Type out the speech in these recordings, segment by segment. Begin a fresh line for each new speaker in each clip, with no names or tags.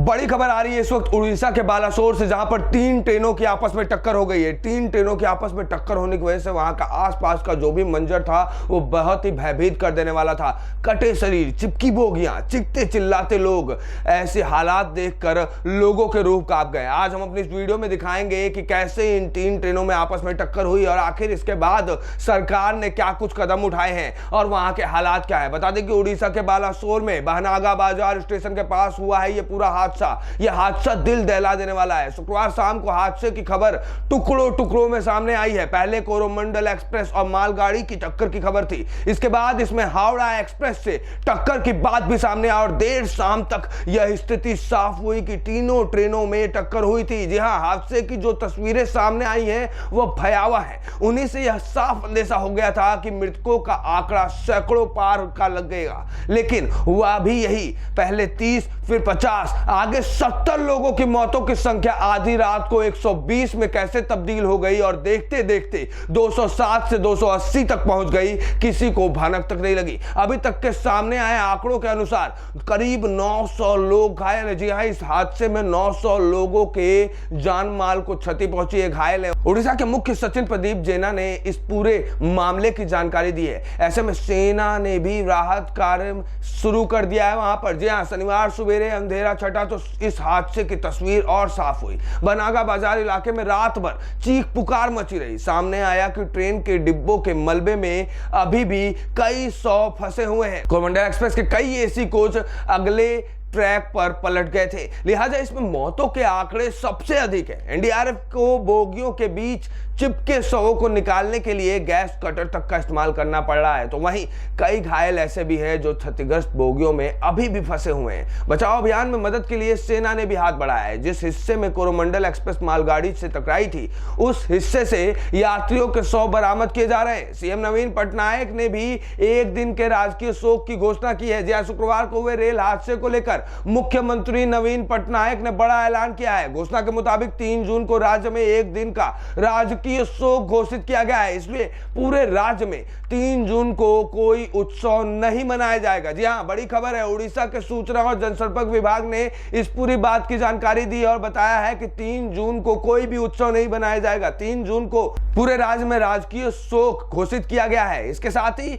बड़ी खबर आ रही है इस वक्त उड़ीसा के बालासोर से, जहां पर 3 ट्रेनों की आपस में टक्कर हो गई है। 3 ट्रेनों की आपस में टक्कर होने की वजह से वहां का आसपास का जो भी मंजर था वो बहुत ही भयभीत कर देने वाला था। कटे शरीर, चिपकी बोगियां, चीखते चिल्लाते लोग, ऐसे हालात देखकर लोगों के रूह कांप गए। आज हम अपनी इस वीडियो में दिखाएंगे कि कैसे इन 3 ट्रेनों में आपस में टक्कर हुई और आखिर इसके बाद सरकार ने क्या कुछ कदम उठाए हैं और वहां के हालात क्या है। बता दें कि उड़ीसा के बालासोर में बहनागा बाजार स्टेशन के पास हुआ है ये पूरा हादसा। यह हादसा दिल दहला देने वाला है। शुक्रवार शाम को हादसे की खबर टुकड़ों टुकड़ों में सामने आई है। पहले कोरोमंडल एक्सप्रेस और मालगाड़ी की टक्कर की खबर थी, इसके बाद इसमें हावड़ा एक्सप्रेस से टक्कर की बात भी सामने आई और देर शाम तक यह स्थिति साफ हुई कि तीनों ट्रेनों में टक्कर हुई थी। जी हां, हादसे की जो तस्वीरें सामने आई हैं वो भयावह है। उन्हीं से यह साफ अंदेशा हो गया था कि मृतकों का आंकड़ा सैकड़ों पार का लगेगा, लेकिन हुआ भी यही। पहले 30, फिर 50, आगे 70 लोगों की मौतों की संख्या आधी रात को 120 में कैसे तब्दील हो गई और देखते देखते 207 से 280 तक पहुंच गई, किसी को भनक तक नहीं लगी। अभी तक के सामने आए आंकड़ों के अनुसार करीब 900 लोग घायल हैं। जी हां, इस हादसे में 900 लोगों के जान माल को क्षति पहुंची है, घायल है। उड़ीसा के मुख्य सचिव प्रदीप जेना ने इस पूरे मामले की जानकारी दी है। ऐसे में सेना ने भी राहत कार्य शुरू कर दिया है वहां पर। जी हां, शनिवार सवेरे अंधेरा छटा तो इस हादसे की तस्वीर और साफ हुई। बनागा बाजार इलाके में रात भर चीख पुकार मची रही। सामने आया कि ट्रेन के डिब्बों के मलबे में अभी भी कई 100 फंसे हुए हैं। कोरोमंडल एक्सप्रेस के कई एसी कोच अगले ट्रैक पर पलट गए थे, लिहाजा इसमें मौतों के आंकड़े सबसे अधिक है। एनडीआरएफ को बोगियों के बीच चिपके शवों को निकालने के लिए गैस कटर तक का इस्तेमाल करना पड़ रहा है। तो वहीं कई घायल ऐसे भी हैं जो क्षतिग्रस्त बोगियों में अभी भी फंसे हुए हैं। बचाव अभियान में मदद के लिए सेना ने भी हाथ बढ़ाया है। जिस हिस्से में कोरोमंडल एक्सप्रेस मालगाड़ी से टकराई थी, उस हिस्से से यात्रियों के शव बरामद किए जा रहे हैं। सीएम नवीन पटनायक ने भी एक दिन के राजकीय शोक की घोषणा की है। जहां शुक्रवार को हुए रेल हादसे को लेकर मुख्यमंत्री नवीन पटनायक ने बड़ा ऐलान किया है। घोषणा के मुताबिक 3 जून को राज्य में एक दिन का राजकीय शोक घोषित किया गया है। इसलिए पूरे राज्य में 3 जून को कोई उत्सव नहीं मनाया जाएगा। जी हां, बड़ी खबर है। उड़ीसा के सूचना और जनसंपर्क विभाग ने इस पूरी बात की जानकारी दी और बताया है कि 3 जून को कोई भी उत्सव नहीं मनाया जाएगा। 3 जून को पूरे राज्य में राजकीय शोक घोषित किया गया है। इसके साथ ही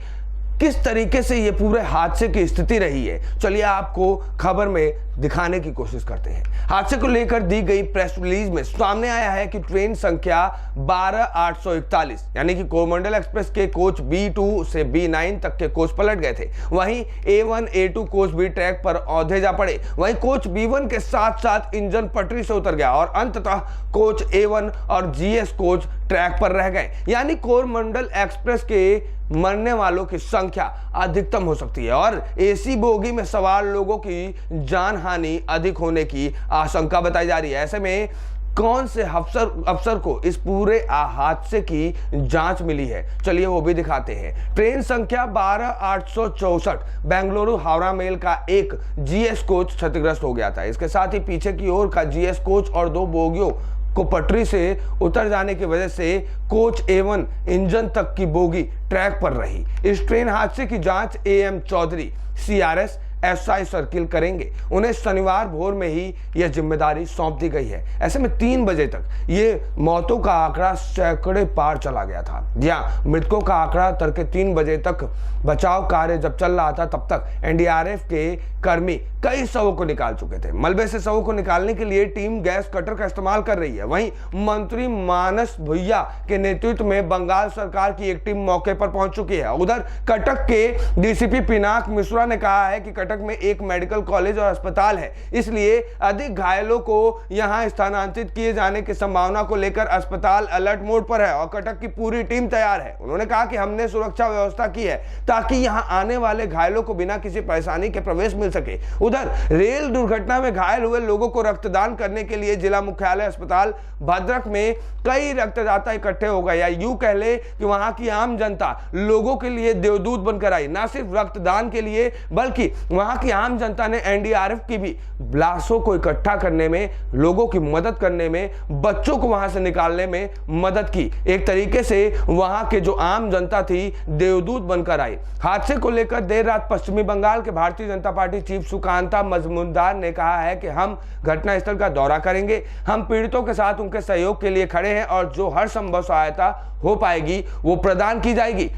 किस तरीके से ये पूरे हादसे की स्थिति रही है, चलिए आपको खबर में दिखाने की कोशिश करते हैं। हादसे को लेकर दी गई प्रेस रिलीज में सामने आया है कि ट्रेन संख्या 12841 यानी कि कोरोमंडल एक्सप्रेस के कोच B2 से B9 तक के कोच पलट गए थे। वहीं A1, A2 कोच भी ट्रैक पर औंधे जा पड़े। वहीं कोच B1 के साथ साथ इंजन पटरी से उतर गया और अंततः कोच A1 और GS कोच ट्रैक पर रह गए। यानी कोरोमंडल एक्सप्रेस के मरने वालों की संख्या अधिकतम हो सकती है और एसी बोगी में सवार लोगों की जान हानि अधिक होने की आशंका बताई जा रही है। ऐसे में कौन से अफसर को इस पूरे हादसे की जांच मिली है, चलिए वो भी दिखाते हैं। ट्रेन संख्या 12864 बेंगलुरु हावड़ा मेल का एक GS कोच क्षतिग्रस्त हो गया था। इसके साथ ही पीछे की ओर का GS कोच और 2 बोगियों को पटरी से उतर जाने की वजह से कोच A1 इंजन तक की बोगी ट्रैक पर रही। इस ट्रेन हादसे की जांच AM Chaudhary CRS SI circle करेंगे। उन्हें शनिवार भोर में ही यह जिम्मेदारी सौंप दी गई है। ऐसे में 3 बजे तक ये मौतों का आंकड़ा सैकड़े पार चला गया था। जहां मृतकों का आंकड़ा तड़के 3 बजे तक बचाव कार्य जब चल रहा था, तब तक एनडीआरएफ के कर्मी कई शवों को निकाल चुके थे। मलबे से शवों को निकालने के लिए टीम गैस कटर का इस्तेमाल कर रही है। वहीं मंत्री मानस भुइया के नेतृत्व में बंगाल सरकार की एक टीम मौके पर पहुंच चुकी है। उधर कटक के डीसीपी पिनाक मिश्रा ने कहा है कि कटक में एक मेडिकल कॉलेज और अस्पताल है, इसलिए अधिक घायलों को यहां स्थानांतरित किए जाने की संभावना को लेकर अस्पताल अलर्ट मोड पर है और कटक की पूरी टीम तैयार है। उन्होंने कहा कि हमने सुरक्षा व्यवस्था की है ताकि यहां आने वाले घायलों को बिना किसी परेशानी के प्रवेश मिल सके। उधर रेल दुर्घटना में घायल हुए लोगों को रक्तदान करने के लिए जिला मुख्यालय अस्पताल भद्रक में कई रक्तदाता इकट्ठे हो गए, या यूं कह ले कि वहां की आम जनता लोगों के लिए देवदूत बनकर आई। ना सिर्फ रक्तदान के लिए बल्कि वहां की आम जनता ने एनडीआरएफ की भी लाशों को इकट्ठा करने में, लोगों की मदद करने में, बच्चों को वहां से निकालने में मदद की। एक तरीके से वहां के जो आम जनता थी देवदूत बनकर आई। हादसे को लेकर देर रात पश्चिमी बंगाल के भारतीय जनता पार्टी चीफ सुकांता मजमुमदार ने कहा है कि हम घटनास्थल का दौरा करेंगे, हम पीड़ितों के साथ उनके सहयोग के लिए खड़े हैं और जो हर संभव सहायता हो पाएगी वो प्रदान की जाएगी।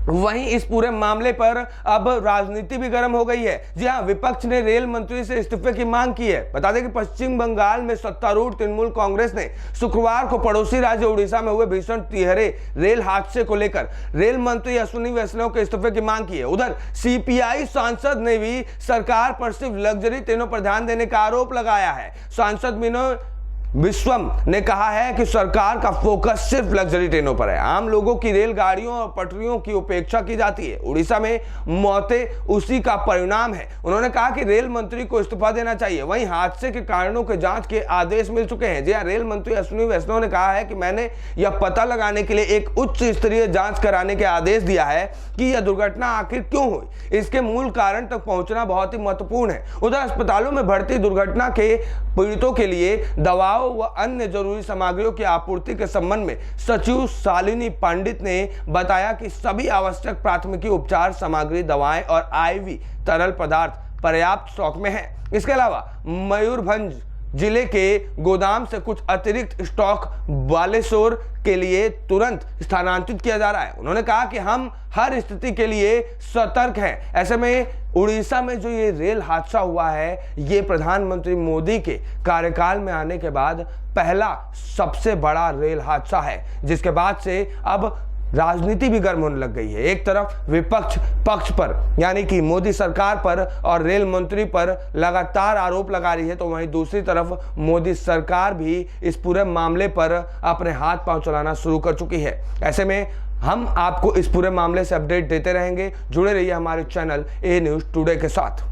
वहीं इस पूरे मामले पर अब राजनीति भी गर्म हो गई है। जी हां, विपक्ष ने रेल मंत्री से इस्तीफे की मांग की है। बता दें कि पश्चिम बंगाल में सत्तारूढ़ तृणमूल कांग्रेस ने शुक्रवार को पड़ोसी राज्य उड़ीसा में हुए भीषण तिहरे रेल हादसे को लेकर रेल मंत्री अश्विनी वैष्णव के इस्तीफे की मांग की है। उधर सीपीआई सांसद ने भी सरकार पर सिर्फ लग्जरी ट्रेनों पर ध्यान देने का आरोप लगाया है। सांसद मीनो विश्वम ने कहा है कि सरकार का फोकस सिर्फ लग्जरी ट्रेनों पर है, आम लोगों की रेलगाड़ियों और पटरियों की उपेक्षा की जाती है। उड़ीसा में मौतें उसी का परिणाम है। उन्होंने कहा कि रेल मंत्री को इस्तीफा देना चाहिए। वहीं हादसे के कारणों के जांच के आदेश मिल चुके हैं। जी हां, रेल मंत्री अश्विनी वैष्णव ने कहा है कि मैंने यह पता लगाने के लिए एक उच्च स्तरीय जांच कराने के आदेश दिया है कि यह दुर्घटना आखिर क्यों हुई। इसके मूल कारण तक पहुंचना बहुत ही महत्वपूर्ण है। उधर अस्पतालों में भर्ती दुर्घटना के पीड़ितों के लिए दवाओं व अन्य जरूरी सामग्रियों की आपूर्ति के संबंध में सचिव शालिनी पंडित ने बताया कि सभी आवश्यक प्राथमिकी उपचार सामग्री, दवाएं और आईवी तरल पदार्थ पर्याप्त स्टॉक में है। इसके अलावा मयूरभंज जिले के गोदाम से कुछ अतिरिक्त स्टॉक बालेश्वर के लिए तुरंत स्थानांतरित किया जा रहा है। उन्होंने कहा कि हम हर स्थिति के लिए सतर्क हैं। ऐसे में उड़ीसा में जो ये रेल हादसा हुआ है, ये प्रधानमंत्री मोदी के कार्यकाल में आने के बाद पहला सबसे बड़ा रेल हादसा है, जिसके बाद से अब राजनीति भी गर्म होने लग गई है। एक तरफ विपक्ष पक्ष पर यानी कि मोदी सरकार पर और रेल मंत्री पर लगातार आरोप लगा रही है, तो वहीं दूसरी तरफ मोदी सरकार भी इस पूरे मामले पर अपने हाथ पांव चलाना शुरू कर चुकी है। ऐसे में हम आपको इस पूरे मामले से अपडेट देते रहेंगे। जुड़े रहिए हमारे चैनल ए न्यूज़ टुडे के साथ।